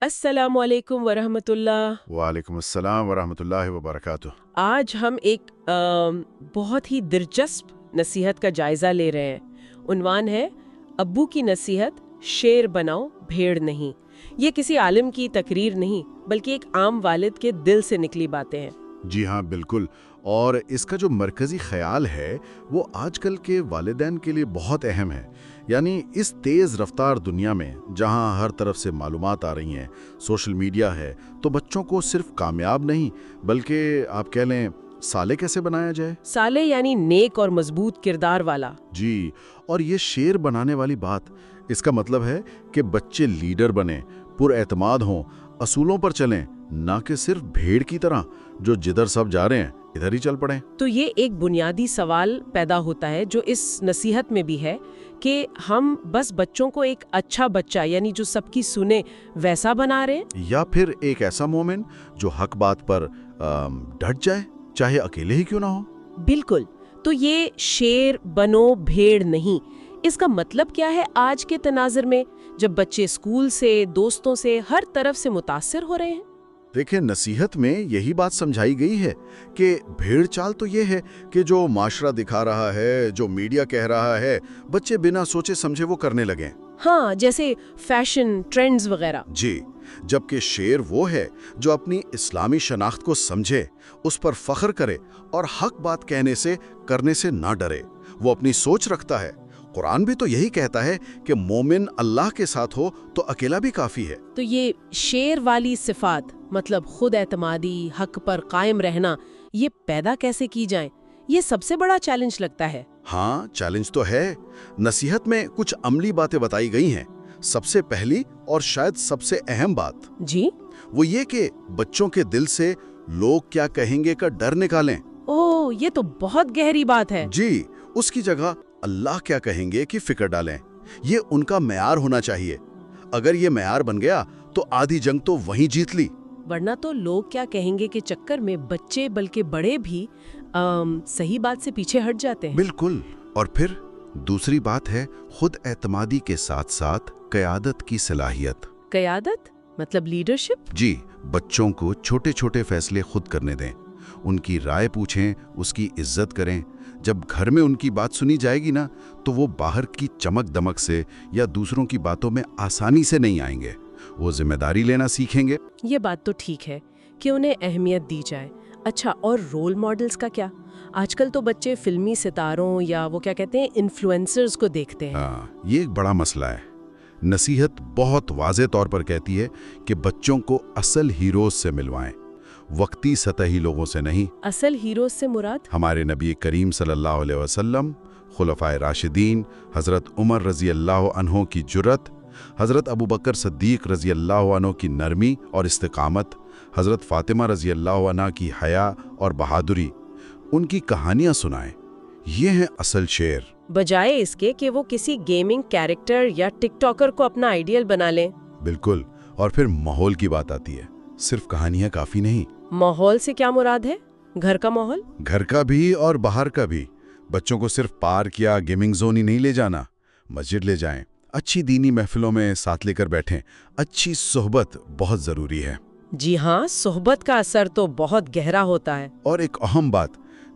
السلام علیکم ورحمۃ اللہ۔ وعلیکم السلام ورحمۃ اللہ وبرکاتہ۔ آج ہم ایک بہت ہی دلچسپ نصیحت کا جائزہ لے رہے ہیں۔ عنوان ہے ابو کی نصیحت، شیر بناؤ بھیڑ نہیں۔ یہ کسی عالم کی تقریر نہیں بلکہ ایک عام والد کے دل سے نکلی باتیں ہیں۔ جی ہاں بالکل، اور اس کا جو مرکزی خیال ہے وہ آج کل کے والدین کے لیے بہت اہم ہے۔ یعنی اس تیز رفتار دنیا میں جہاں ہر طرف سے معلومات آ رہی ہیں، سوشل میڈیا ہے، تو بچوں کو صرف کامیاب نہیں بلکہ آپ کہہ لیں صالح کیسے بنایا جائے۔ صالح یعنی نیک اور مضبوط کردار والا۔ جی، اور یہ شیر بنانے والی بات، اس کا مطلب ہے کہ بچے لیڈر بنیں، پر اعتماد ہوں، اصولوں پر چلیں، نہ کہ صرف بھیڑ کی طرح جو جدھر سب جا رہے ہیں ادھر ہی چل پڑیں۔ تو یہ ایک بنیادی سوال پیدا ہوتا ہے جو اس نصیحت میں بھی ہے کہ ہم بس بچوں کو ایک اچھا بچہ یعنی جو سب کی سنے ویسا بنا رہے ہیں، یا پھر ایک ایسا مومن جو حق بات پر ڈٹ جائے، چاہے اکیلے ہی کیوں نہ ہو۔ بالکل۔ تو یہ شیر بنو بھیڑ نہیں، اس کا مطلب کیا ہے آج کے تناظر میں جب بچے اسکول سے، دوستوں سے، ہر طرف سے متاثر ہو رہے ہیں؟ دیکھیں، نصیحت میں یہی بات سمجھائی گئی ہے کہ بھیڑ چال تو یہ ہے کہ جو معاشرہ دکھا رہا ہے، جو میڈیا کہہ رہا ہے، بچے بنا سوچے سمجھے وہ کرنے لگیں۔ ہاں، جیسے فیشن، ٹرینڈز وغیرہ۔ جی، جبکہ شیر وہ ہے جو اپنی اسلامی شناخت کو سمجھے، اس پر فخر کرے اور حق بات کہنے سے کرنے سے نہ ڈرے۔ وہ اپنی سوچ رکھتا ہے۔ قرآن بھی تو یہی کہتا ہے کہ مومن اللہ کے ساتھ ہو تو اکیلا بھی کافی ہے۔ تو یہ شیر والی صفات، مطلب خود اعتمادی، حق پر قائم رہنا، یہ پیدا کیسے کی جائیں؟ یہ سب سے بڑا چیلنج لگتا ہے۔ ہاں، چیلنج تو ہے۔ نصیحت میں کچھ عملی باتیں بتائی گئی ہیں۔ سب سے پہلی اور شاید سب سے اہم بات جی؟ وہ یہ کہ بچوں کے دل سے لوگ کیا کہیں گے کا ڈر نکالیں۔ اوہ، یہ تو بہت گہری بات ہے۔ جی، اس کی جگہ اللہ کیا کہیں گے کی فکر ڈالیں۔ یہ ان کا معیار ہونا چاہیے۔ اگر یہ معیار بن گیا تو آدھی جنگ تو وہیں جیت لی۔ ورنہ تو لوگ کیا کہیں گے کے چکر میں بچے بلکہ بڑے بھی صحیح بات سے پیچھے ہٹ جاتے ہیں۔ بالکل۔ اور پھر دوسری بات ہے خود اعتمادی کے ساتھ ساتھ قیادت کی صلاحیت۔ قیادت مطلب لیڈرشپ؟ جی، بچوں کو چھوٹے چھوٹے فیصلے خود کرنے دیں، ان کی رائے پوچھیں، اس کی عزت کریں۔ جب گھر میں ان کی بات سنی جائے گی نا تو وہ باہر کی چمک دمک سے یا دوسروں کی باتوں میں آسانی سے نہیں آئیں گے، وہ ذمہ داری لینا سیکھیں گے۔ یہ بات تو ٹھیک ہے کہ انہیں اہمیت دی جائے۔ اچھا، اور رول ماڈلز کا کیا؟ آج کل تو بچے فلمی ستاروں یا وہ کیا کہتے ہیں انفلوئنسرز کو دیکھتے ہیں۔ ہاں، یہ ایک بڑا مسئلہ ہے۔ نصیحت بہت واضح طور پر کہتی ہے کہ بچوں کو اصل ہیروز سے ملوائیں، وقتی سطحی لوگوں سے نہیں۔ اصل ہیروز سے مراد؟ ہمارے نبی کریم صلی اللہ علیہ وسلم، خلفائے راشدین، حضرت عمر رضی اللہ عنہ کی جرأت، حضرت ابوبکر صدیق رضی اللہ عنہ کی نرمی اور استقامت، حضرت فاطمہ رضی اللہ عنہ کی حیا اور بہادری، ان کی کہانیاں سنائیں۔ یہ ہیں اصل شیر، بجائے اس کے کہ وہ کسی گیمنگ کیریکٹر یا ٹک ٹاکر کو اپنا آئیڈیل بنا لیں۔ بالکل۔ اور پھر ماحول کی بات آتی ہے، صرف کہانیاں کافی نہیں۔ ماحول سے کیا مراد ہے؟ گھر کا ماحول؟ گھر کا بھی اور باہر کا بھی۔ بچوں کو صرف پارک یا گیمنگ زون ہی نہیں لے جانا، مسجد لے جائیں، اچھی دینی محفلوں میں ساتھ لے کر بیٹھیں۔ اچھی صحبت بہت ضروری ہے۔ جی ہاں، صحبت کا اثر تو بہت گہرا ہوتا ہے۔ اور ایک اہم بات،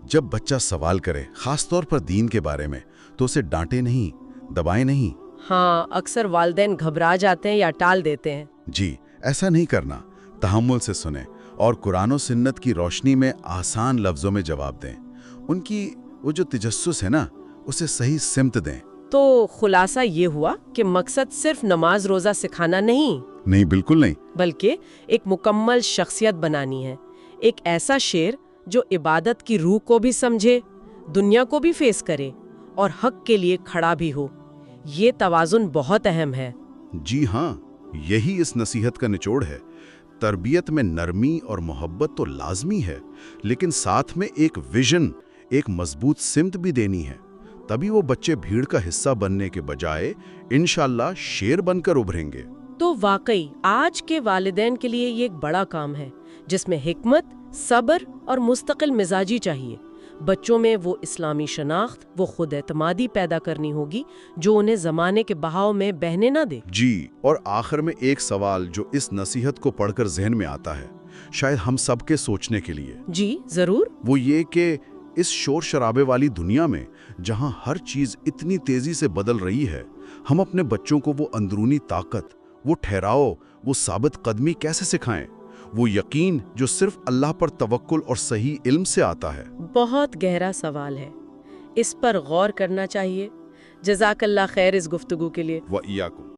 جب بچہ سوال کرے، خاص طور پر دین کے بارے میں، تو اسے ڈانٹے نہیں، دبائے نہیں۔ ہاں، اکثر والدین گھبرا جاتے ہیں یا ٹال دیتے ہیں۔ جی، ایسا نہیں کرنا۔ تحمل سے سنیں اور قرآن و سنت کی روشنی میں آسان لفظوں میں جواب دیں۔ ان کی وہ جو تجسس ہے نا، اسے صحیح سمت دیں۔ تو خلاصہ یہ ہوا کہ مقصد صرف نماز روزہ سکھانا نہیں، بالکل نہیں، بلکہ ایک مکمل شخصیت بنانی ہے۔ ایک ایسا شیر جو عبادت کی روح کو بھی سمجھے، دنیا کو بھی فیس کرے اور حق کے لیے کھڑا بھی ہو۔ یہ توازن بہت اہم ہے۔ جی ہاں، یہی اس نصیحت کا نچوڑ ہے۔ تربیت میں نرمی اور محبت تو لازمی ہے، لیکن ساتھ میں ایک ویژن، ایک مضبوط سمت بھی دینی ہے۔ تبھی وہ بچے بھیڑ کا حصہ بننے کے بجائے انشاءاللہ شیر بن کر ابھریں گے۔ تو واقعی آج کے والدین کے لیے یہ ایک بڑا کام ہے جس میں حکمت، صبر اور مستقل مزاجی چاہیے۔ بچوں میں وہ اسلامی شناخت، وہ خود اعتمادی پیدا کرنی ہوگی جو انہیں زمانے کے بہاؤ میں بہنے نہ دے۔ جی، اور آخر میں ایک سوال جو اس نصیحت کو پڑھ کر ذہن میں آتا ہے، شاید ہم سب کے سوچنے کے لیے، جی ضرور۔ وہ یہ کہ اس شور شرابے والی دنیا میں جہاں ہر چیز اتنی تیزی سے بدل رہی ہے، ہم اپنے بچوں کو وہ اندرونی طاقت، وہ ٹھہراؤ، وہ ثابت قدمی کیسے سکھائیں؟ وہ یقین جو صرف اللہ پر توکل اور صحیح علم سے آتا ہے۔ بہت گہرا سوال ہے، اس پر غور کرنا چاہیے۔ جزاک اللہ خیر اس گفتگو کے لیے۔ وَإِيَّاكُمْ۔